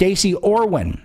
Stacey Orwin,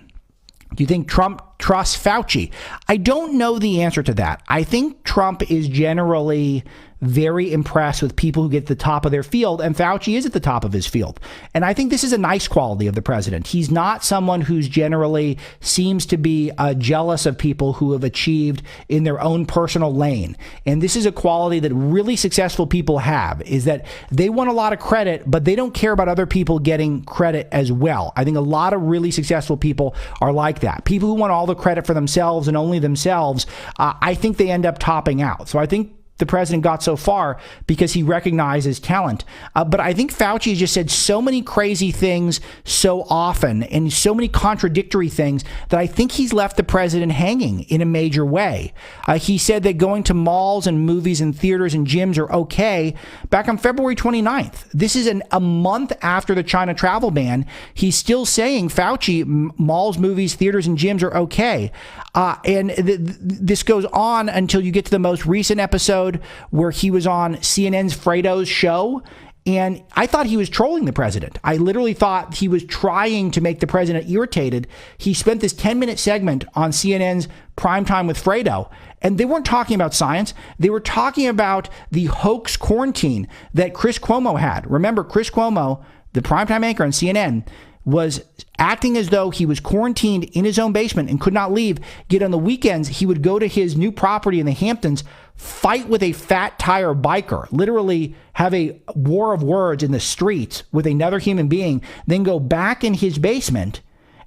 do you think Trump trusts Fauci? I don't know the answer to that. I think Trump is generally very impressed with people who get to the top of their field, and Fauci is at the top of his field. And I think this is a nice quality of the president. He's not someone who's generally seems to be jealous of people who have achieved in their own personal lane. And this is a quality that really successful people have, is that they want a lot of credit, but they don't care about other people getting credit as well. I think a lot of really successful people are like that. People who want all the credit for themselves and only themselves, I think they end up topping out. So I think the president got so far because he recognizes talent. But I think Fauci has just said so many crazy things so often and so many contradictory things that I think he's left the president hanging in a major way. He said that going to malls and movies and theaters and gyms are okay back on February 29th. This is a month after the China travel ban. He's still saying, Fauci, malls, movies, theaters, and gyms are okay. And this goes on until you get to the most recent episode where he was on CNN's Fredo's show. And I thought he was trolling the president. I literally thought he was trying to make the president irritated. He spent this 10-minute segment on CNN's Primetime with Fredo, and they weren't talking about science. They were talking about the hoax quarantine that Chris Cuomo had. Remember, Chris Cuomo, the primetime anchor on CNN, was acting as though he was quarantined in his own basement and could not leave. Yet on the weekends, he would go to his new property in the Hamptons, fight with a fat tire biker, literally have a war of words in the streets with another human being, then go back in his basement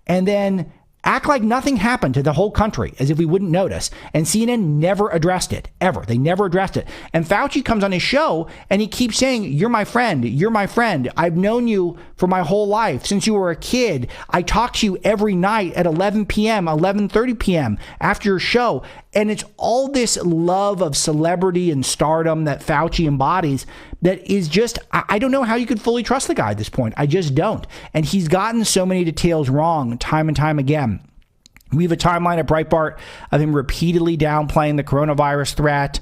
and then act like nothing happened to the whole country, as if we wouldn't notice. And CNN never addressed it, ever. They never addressed it. And Fauci comes on his show and he keeps saying, you're my friend. You're my friend. I've known you for my whole life. Since you were a kid, I talk to you every night at 11 p.m., 11:30 p.m. after your show. And it's all this love of celebrity and stardom that Fauci embodies that is just, I don't know how you could fully trust the guy at this point. I just don't. And he's gotten so many details wrong time and time again. We have a timeline at Breitbart of him repeatedly downplaying the coronavirus threat.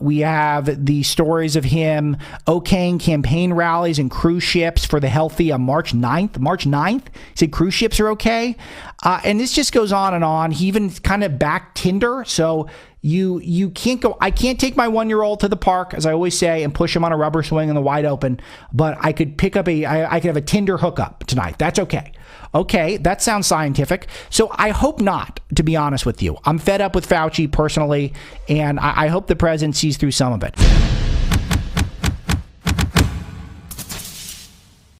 We have the stories of him okaying campaign rallies and cruise ships for the healthy on March 9th. He said cruise ships are okay. And this just goes on and on. He even kind of backed Tinder. So you can't go, I can't take my 1-year-old to the park, as I always say, and push him on a rubber swing in the wide open, but I could pick up I could have a Tinder hookup tonight. That's okay. Okay, that sounds scientific. So I hope not, to be honest with you. I'm fed up with Fauci personally, and I hope the president sees through some of it.